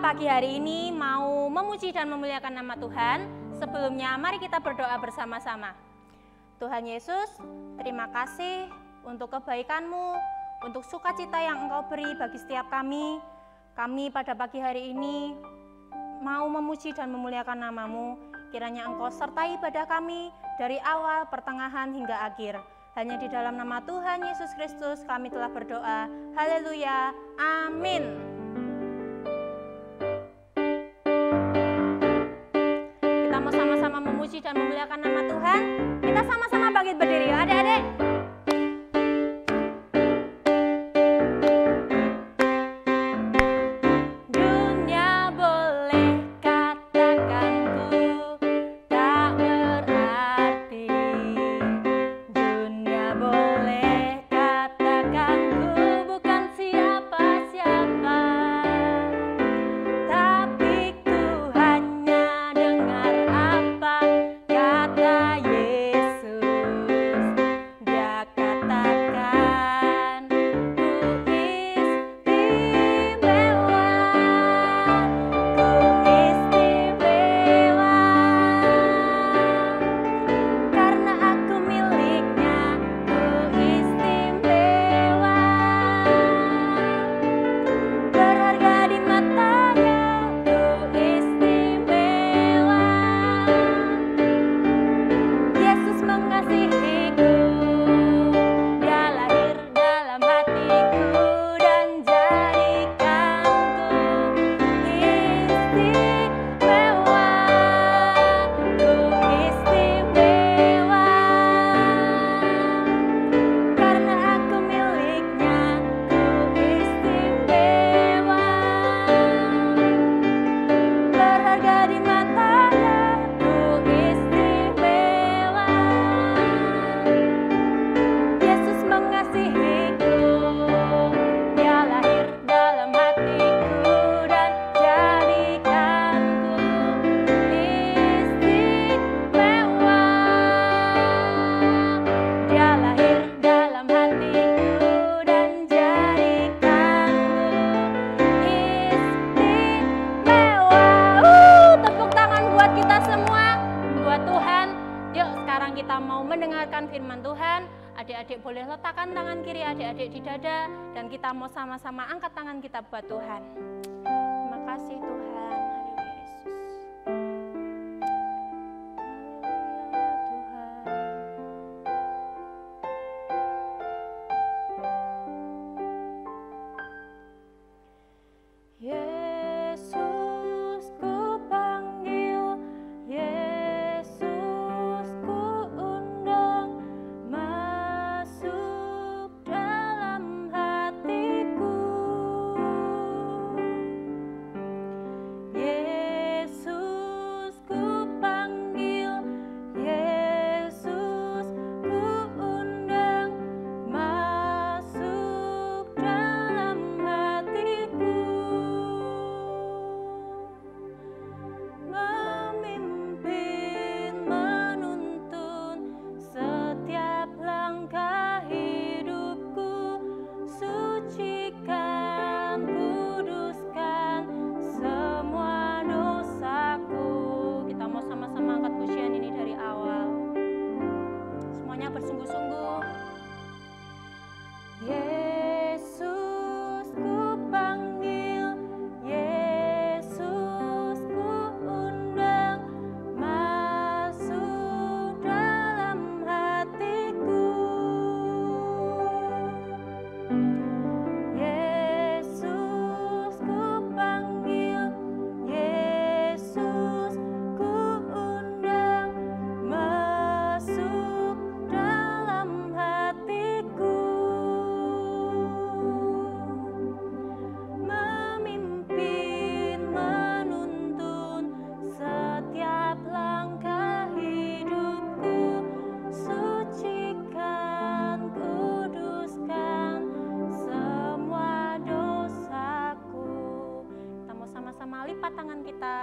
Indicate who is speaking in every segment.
Speaker 1: pagi hari ini mau memuji dan memuliakan nama Tuhan. Sebelumnya mari kita berdoa bersama-sama. Tuhan Yesus, terima kasih untuk kebaikan-Mu, untuk sukacita yang Engkau beri bagi setiap kami. Kami pada pagi hari ini mau memuji dan memuliakan nama-Mu. Kiranya Engkau sertai ibadah kami dari awal, pertengahan hingga akhir. Hanya di dalam nama Tuhan Yesus Kristus kami telah berdoa. Haleluya. Amin. Kita mau sama-sama memuji dan memuliakan nama Tuhan. Kita sama-sama bangkit berdiri, adik-adik. Adik-adik boleh letakkan tangan kiri adik-adik di dada dan kita mau sama-sama angkat tangan kita buat Tuhan. Terima kasih Tuhan.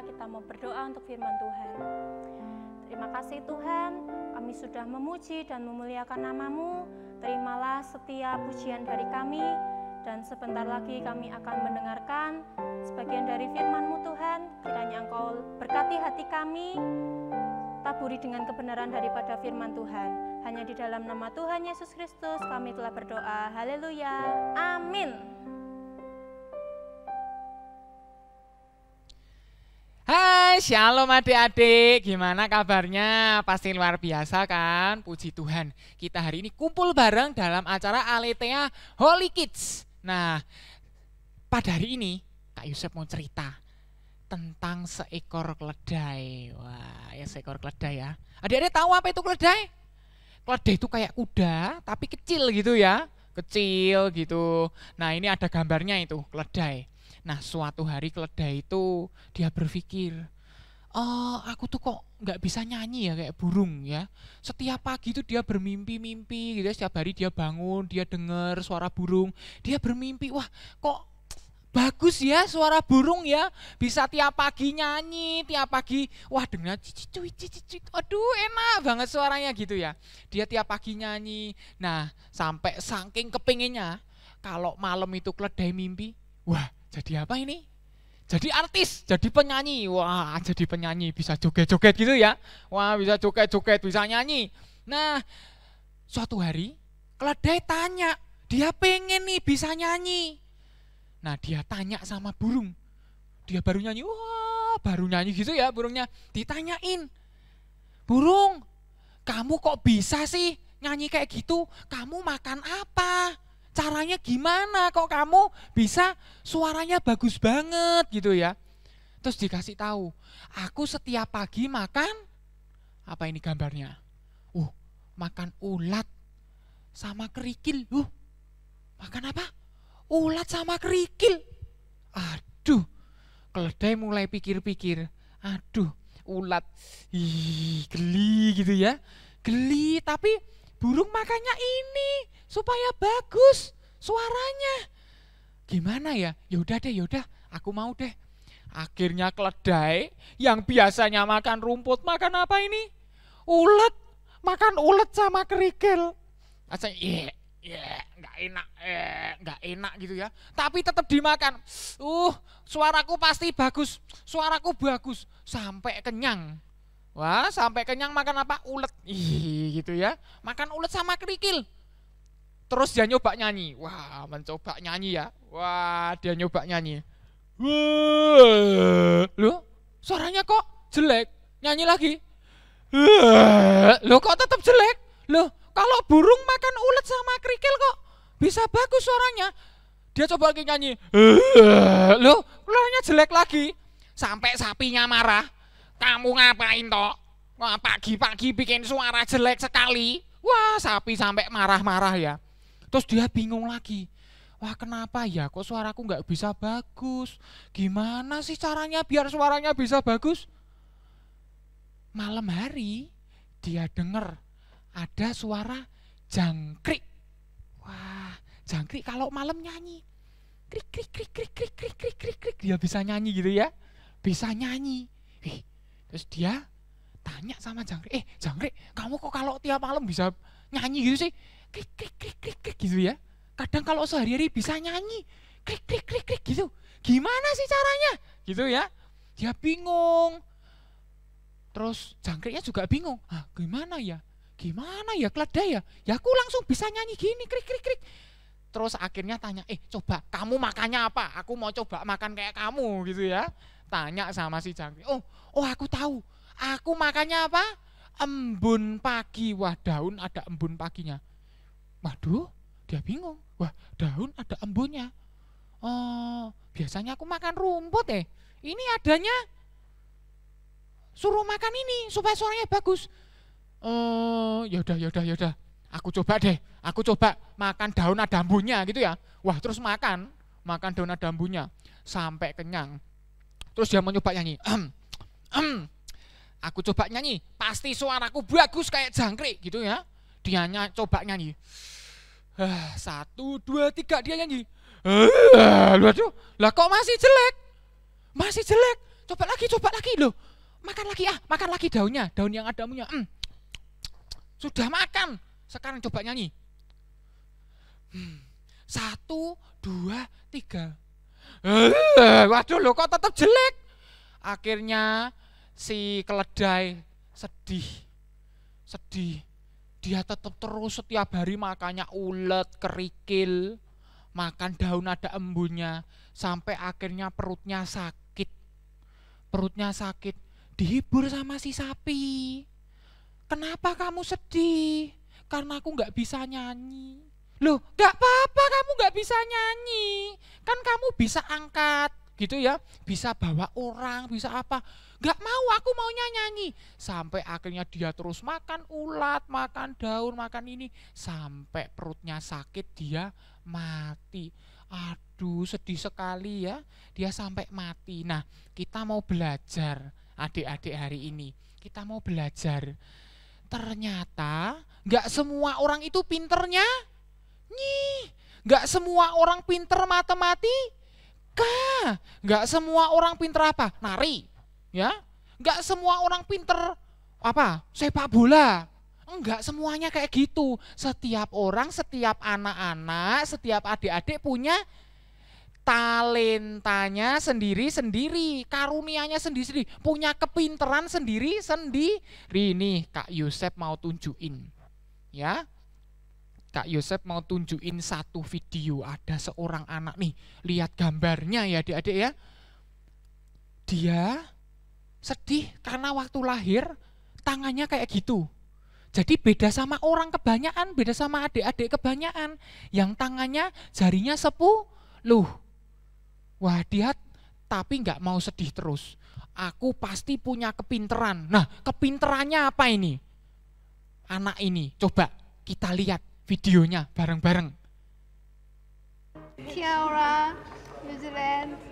Speaker 1: Kita mau berdoa untuk firman Tuhan. Terima kasih Tuhan, kami sudah memuji dan memuliakan nama-Mu. Terimalah setiap pujian dari kami, dan sebentar lagi kami akan mendengarkan sebagian dari firman-Mu Tuhan. Kiranya Engkau berkati hati kami, taburi dengan kebenaran daripada firman Tuhan. Hanya di dalam nama Tuhan Yesus Kristus kami telah berdoa. Haleluya. Amin.
Speaker 2: Hai, shalom adik-adik, gimana kabarnya? Pasti luar biasa kan? Puji Tuhan, kita hari ini kumpul bareng dalam acara Aletheia Holy Kids. Nah, pada hari ini Kak Yusuf mau cerita tentang seekor keledai. Wah, ya seekor keledai ya. Adik-adik tahu apa itu keledai? Keledai itu kayak kuda, tapi kecil gitu ya. Kecil gitu. Nah, ini ada gambarnya itu, keledai. Nah, suatu hari keledai itu dia berpikir, oh, aku tuh kok nggak bisa nyanyi ya kayak burung ya. Setiap pagi tuh dia bermimpi-mimpi gitu ya. Setiap hari dia bangun, dia dengar suara burung, dia bermimpi, wah kok bagus ya suara burung ya. Bisa tiap pagi nyanyi, tiap pagi, wah dengar cicit, aduh enak banget suaranya gitu ya. Dia tiap pagi nyanyi. Nah, sampai saking kepinginnya, kalau malam itu keledai mimpi, wah jadi apa ini? Jadi artis, jadi penyanyi. Wah, jadi penyanyi, bisa joget-joget gitu ya. Wah, bisa joget-joget, bisa nyanyi. Nah, suatu hari keledai tanya, dia pengen nih bisa nyanyi. Nah, dia tanya sama burung. Dia baru nyanyi, wah, baru nyanyi gitu ya burungnya. Ditanyain, burung, kamu kok bisa sih nyanyi kayak gitu? Kamu makan apa? Caranya gimana kok kamu bisa suaranya bagus banget gitu ya. Terus dikasih tahu, aku setiap pagi makan, apa ini gambarnya? Makan ulat sama kerikil. Makan apa? Ulat sama kerikil. Aduh, keledai mulai pikir-pikir. Aduh, ulat, geli gitu ya. Geli, tapi burung makannya ini supaya bagus suaranya. Gimana ya? Yaudah, aku mau deh. Akhirnya keledai yang biasanya makan rumput, makan apa ini? Ulet, makan ulet sama kerikil. Asalnya, nggak enak gitu ya. Tapi tetap dimakan. Suaraku pasti bagus, suaraku bagus sampai kenyang. Wah, sampai kenyang makan apa? Ulet. Gitu ya. Makan ulet sama kerikil. Terus dia nyoba nyanyi. Wah, mencoba nyanyi ya. Wah, dia nyoba nyanyi. Loh, suaranya kok jelek? Nyanyi lagi. Loh, kok tetap jelek? Loh, kalau burung makan ulet sama kerikil kok bisa bagus suaranya. Dia coba lagi nyanyi. Loh, suaranya jelek lagi. Sampai sapinya marah. Kamu ngapain toh? Wah, pagi-pagi bikin suara jelek sekali. Wah, sapi sampai marah-marah ya. Terus dia bingung lagi. Wah, kenapa ya kok suaraku nggak bisa bagus? Gimana sih caranya biar suaranya bisa bagus? Malam hari dia dengar ada suara jangkrik. Wah, jangkrik kalau malam nyanyi. Krik krik krik krik krik krik krik krik krik. Dia bisa nyanyi gitu ya. Bisa nyanyi. Terus dia tanya sama jangkrik, jangkrik, kamu kok kalau tiap malam bisa nyanyi gitu sih? Krik krik krik krik krik gitu ya. Kadang kalau sehari-hari bisa nyanyi krik krik krik krik gitu. Gimana sih caranya? Gitu ya. Dia bingung. Terus jangkriknya juga bingung. Gimana ya? Gimana ya keledai ya? Ya aku langsung bisa nyanyi gini krik krik krik. Terus akhirnya tanya, coba kamu makannya apa? Aku mau coba makan kayak kamu gitu ya. Tanya sama si jangkrik. Oh aku tahu. Aku makannya apa? Embun pagi. Wah, daun ada embun paginya. Waduh, dia bingung. Wah, daun ada embunnya. Oh, biasanya aku makan rumput Ini adanya suruh makan ini supaya suaranya bagus. Yaudah. Aku coba deh. Aku coba makan daun ada embunnya gitu ya. Wah, terus makan daun ada embunnya sampai kenyang. Terus dia mau coba nyanyi. Aku coba nyanyi, pasti suaraku bagus kayak jangkrik gitu ya. Dia coba nyanyi. 1, 2, 3 dia nyanyi. Waduh, lah kok masih jelek? Masih jelek. Coba lagi loh. Makan lagi daunnya, daun yang ada embunnya. Sudah makan. Sekarang coba nyanyi. 1, 2, 3. Waduh loh kok tetap jelek. Akhirnya si keledai sedih. Dia tetap terus setiap hari makannya ulet, kerikil, makan daun ada embunnya, sampai akhirnya perutnya sakit, dihibur sama si sapi. Kenapa kamu sedih? Karena aku nggak bisa nyanyi. Loh, nggak apa-apa kamu nggak bisa nyanyi, kan kamu bisa angkat, gitu ya, bisa bawa orang, bisa apa. Nggak mau, aku maunya nyanyi. Sampai akhirnya dia terus makan ulat, makan daun, makan ini, sampai perutnya sakit, dia mati. Aduh, sedih sekali ya, dia sampai mati. Nah, kita mau belajar, adik-adik hari ini, kita mau belajar. Ternyata nggak semua orang itu pinternya nggak semua orang pinter matematika, nggak semua orang pinter apa? Nari, ya, nggak semua orang pinter apa? Sepak bola. Enggak semuanya kayak gitu. Setiap orang, setiap anak-anak, setiap adik-adik punya talentanya sendiri-sendiri, karunianya sendiri-sendiri, punya kepinteran sendiri-sendiri. Nih Kak Yosep mau tunjukin, ya. Kak Yosep mau tunjukin satu video. Ada seorang anak nih, lihat gambarnya ya adik-adik ya. Dia sedih karena waktu lahir tangannya kayak gitu. Jadi beda sama orang kebanyakan, beda sama adik-adik kebanyakan yang tangannya jarinya 10. Wah, dia tapi nggak mau sedih terus. Aku pasti punya kepinteran. Nah, kepinterannya apa ini? Anak ini, coba kita lihat videonya bareng-bareng.
Speaker 3: Kia ora, New Zealand.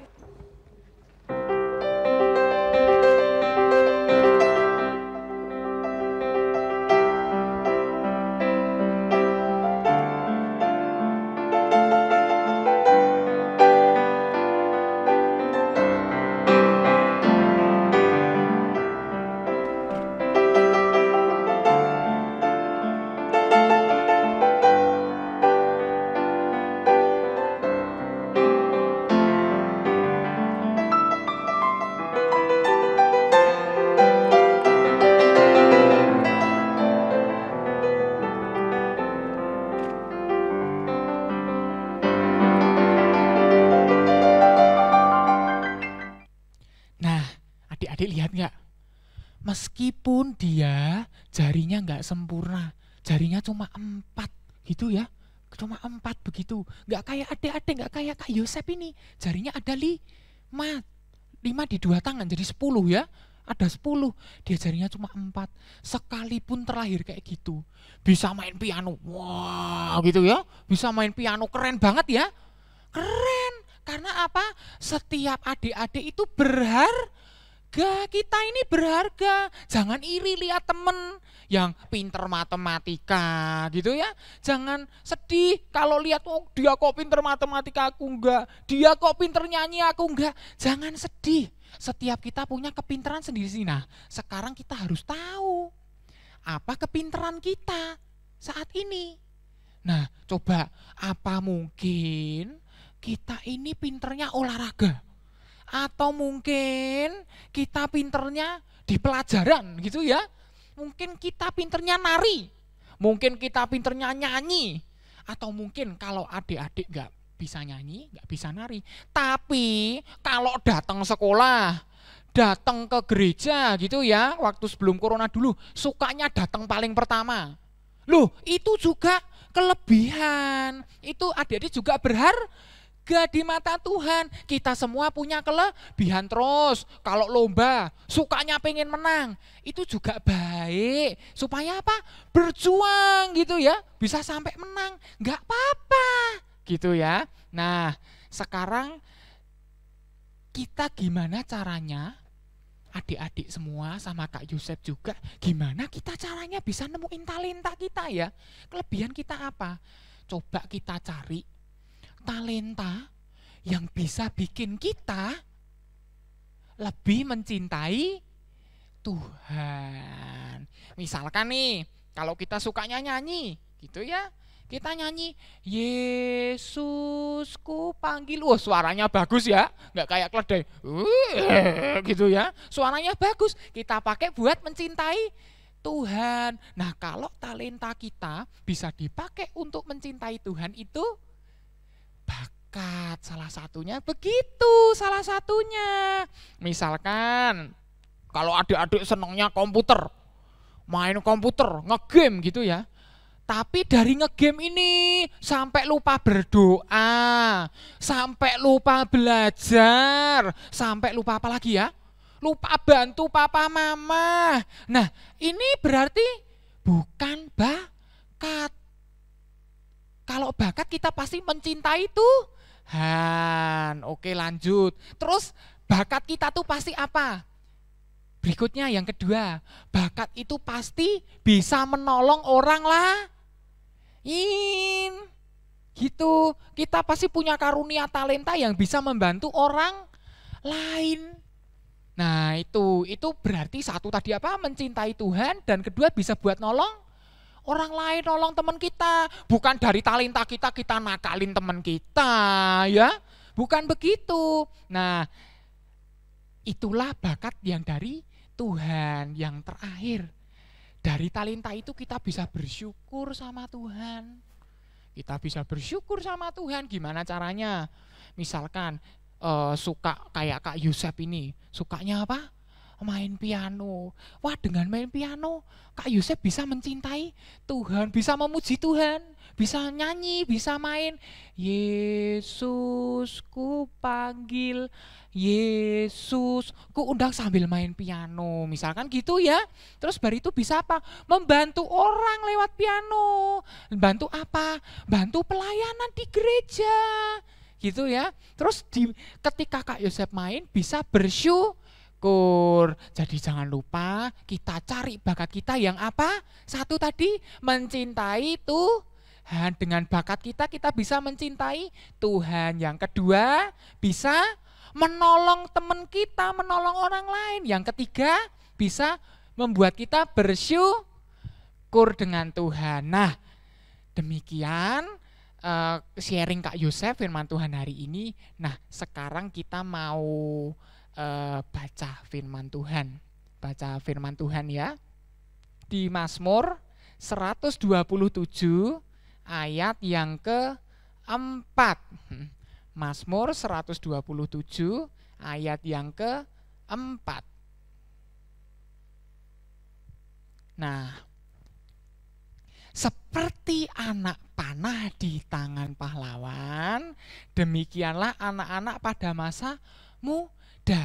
Speaker 2: Adik lihat nggak? Meskipun dia jarinya nggak sempurna, jarinya cuma 4 gitu ya, cuma 4 begitu, nggak kayak adik-adik, nggak kayak Kak Yosep ini, jarinya ada 5 di 2 tangan jadi 10 ya, ada 10, dia jarinya cuma 4, sekalipun terlahir kayak gitu, bisa main piano, wah gitu ya, bisa main piano, keren banget ya, keren, karena apa? Setiap adik-adik itu berharga. Kita ini berharga. Jangan iri lihat temen yang pinter matematika gitu ya. Jangan sedih kalau lihat, oh dia kok pinter matematika aku enggak, dia kok pinter nyanyi aku enggak. Jangan sedih. Setiap kita punya kepinteran sendiri. Nah, sekarang kita harus tahu apa kepinteran kita saat ini. Nah, coba, apa mungkin kita ini pinternya olahraga? Atau mungkin kita pinternya di pelajaran gitu ya. Mungkin kita pinternya nari, mungkin kita pinternya nyanyi. Atau mungkin kalau adik-adik gak bisa nyanyi, gak bisa nari, tapi kalau datang sekolah, datang ke gereja gitu ya, waktu sebelum corona dulu, sukanya datang paling pertama. Loh, itu juga kelebihan. Itu adik-adik juga berharga di mata Tuhan. Kita semua punya kelebihan. Terus kalau lomba sukanya pengen menang, itu juga baik, supaya apa? Berjuang gitu ya, bisa sampai menang, nggak apa-apa gitu ya. Nah, sekarang kita gimana caranya, adik-adik semua sama Kak Yosep juga, gimana kita caranya bisa nemuin talenta kita ya, kelebihan kita apa? Coba kita cari talenta yang bisa bikin kita lebih mencintai Tuhan. Misalkan nih, kalau kita sukanya nyanyi gitu ya, Kita nyanyi, Yesusku panggil. Wah, suaranya bagus ya, nggak kayak keledai. Gitu ya, suaranya bagus. Kita pakai buat mencintai Tuhan. Nah, kalau talenta kita bisa dipakai untuk mencintai Tuhan itu bakat. Salah satunya begitu, salah satunya. Misalkan kalau adik-adik senangnya komputer, main komputer, ngegame gitu ya. Tapi dari ngegame ini sampai lupa berdoa, sampai lupa belajar, sampai lupa apa lagi ya? Lupa bantu papa mama. Nah, ini berarti bukan bakat. Kalau bakat kita pasti mencintai Tuhan. Oke, lanjut. Terus bakat kita tuh pasti apa? Berikutnya yang kedua, bakat itu pasti bisa menolong orang lain. Gitu, kita pasti punya karunia talenta yang bisa membantu orang lain. Nah, itu berarti satu tadi apa? Mencintai Tuhan, dan kedua bisa buat nolong orang lain, nolong teman kita. Bukan dari talenta kita nakalin teman kita, ya. Bukan begitu. Nah, itulah bakat yang dari Tuhan. Yang terakhir, dari talenta itu kita bisa bersyukur sama Tuhan. Kita bisa bersyukur sama Tuhan. Gimana caranya? Misalkan suka kayak Kak Yusef ini, sukanya apa? Main piano. Wah, dengan main piano Kak Yusef bisa mencintai Tuhan, bisa memuji Tuhan, bisa nyanyi, bisa main. Yesusku panggil, Yesus ku undang, sambil main piano. Misalkan gitu ya. Terus baru itu bisa apa? Membantu orang lewat piano. Bantu apa? Bantu pelayanan di gereja. Gitu ya. Terus ketika Kak Yosef main bisa bersyukur. Jadi jangan lupa kita cari bakat kita yang apa? Satu tadi, mencintai Tuhan. Dengan bakat kita bisa mencintai Tuhan. Yang kedua, bisa menolong teman kita, menolong orang lain. Yang ketiga, bisa membuat kita bersyukur dengan Tuhan. Nah, demikian sharing Kak Yosef firman Tuhan hari ini. Nah, sekarang kita mau baca firman Tuhan. Baca firman Tuhan ya. Di Mazmur 127 ayat yang keempat. Mazmur 127 ayat yang keempat. Nah, seperti anak panah di tangan pahlawan, demikianlah anak-anak pada masa muda.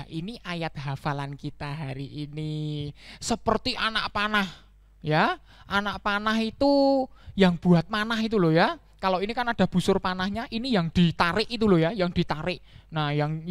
Speaker 2: Ini ayat hafalan kita hari ini. Seperti anak panah, ya. Anak panah itu yang buat manah itu loh ya. Kalau ini kan ada busur panahnya, ini yang ditarik itu loh ya, yang ditarik. Nah, yang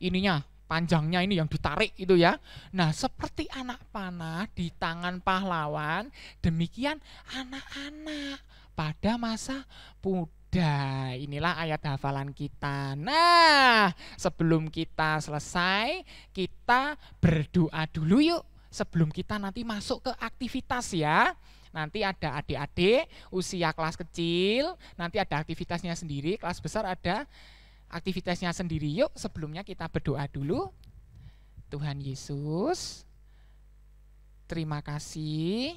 Speaker 2: ininya panjangnya ini yang ditarik itu ya. Nah, seperti anak panah di tangan pahlawan, demikian anak-anak pada masa muda. Inilah ayat hafalan kita. Nah, sebelum kita selesai, kita berdoa dulu yuk. Sebelum kita nanti masuk ke aktivitas ya. Nanti ada adik-adik usia kelas kecil, nanti ada aktivitasnya sendiri, kelas besar ada aktivitasnya sendiri. Yuk, sebelumnya kita berdoa dulu. Tuhan Yesus, terima kasih.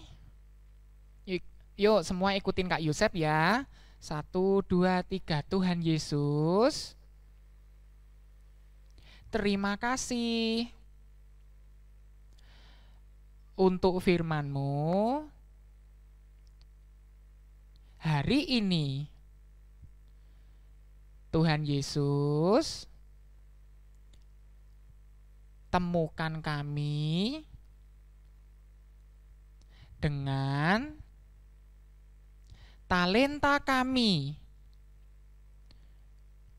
Speaker 2: Yuk semua ikutin Kak Yosef ya. 1, 2, 3. Tuhan Yesus, terima kasih untuk firman-Mu hari ini. Tuhan Yesus, temukan kami dengan talenta kami.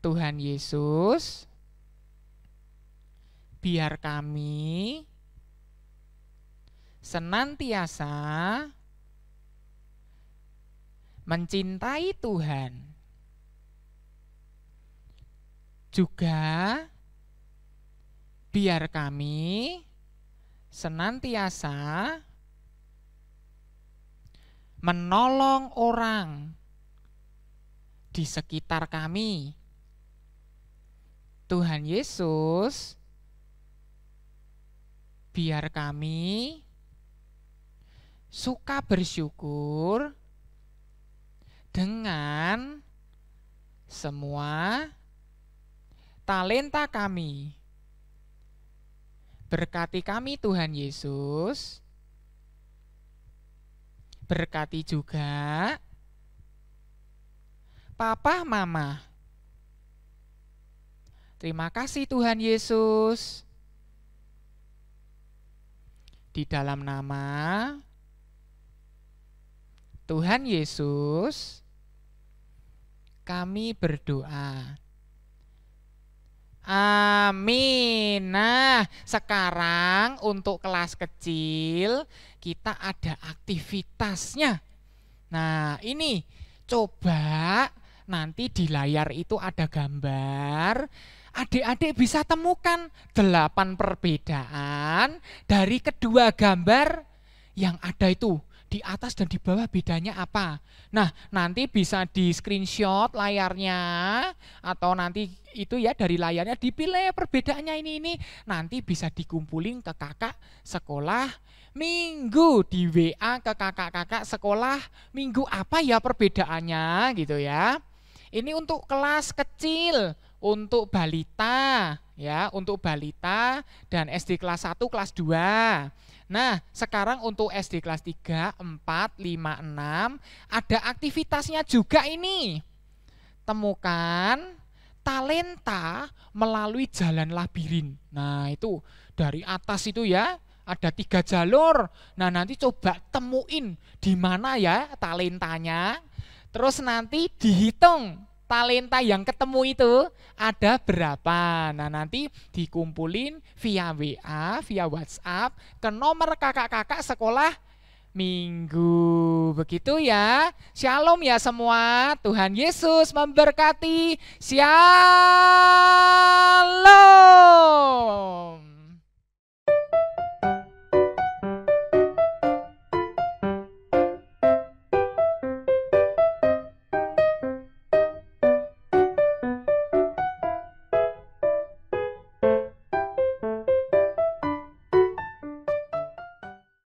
Speaker 2: Tuhan Yesus, biar kami senantiasa mencintai Tuhan, juga biar kami senantiasa menolong orang di sekitar kami. Tuhan Yesus, biar kami suka bersyukur dengan semua talenta kami. Berkati kami Tuhan Yesus. Berkati juga Papa, Mama. Terima kasih Tuhan Yesus. Di dalam nama Tuhan Yesus, kami berdoa. Amin. Nah, sekarang untuk kelas kecil kita ada aktivitasnya. Nah, ini coba nanti di layar itu ada gambar. Adik-adik bisa temukan 8 perbedaan dari kedua gambar yang ada itu. Di atas dan di bawah bedanya apa? Nah, nanti bisa di screenshot layarnya atau nanti itu ya dari layarnya dipilih perbedaannya ini. Nanti bisa dikumpulin ke kakak sekolah minggu, di WA ke kakak-kakak sekolah minggu apa ya perbedaannya gitu ya. Ini untuk kelas kecil, untuk balita ya, untuk balita dan SD kelas 1, kelas 2. Nah, sekarang untuk SD kelas 3, 4, 5, 6 ada aktivitasnya juga ini. Temukan talenta melalui jalan labirin. Nah, itu dari atas itu ya, ada 3 jalur. Nah, nanti coba temuin di mana ya talentanya. Terus nanti dihitung talenta yang ketemu itu ada berapa. Nah, nanti dikumpulin via WA, via WhatsApp ke nomor kakak-kakak sekolah minggu. Begitu ya. Shalom ya semua. Tuhan Yesus memberkati. Shalom.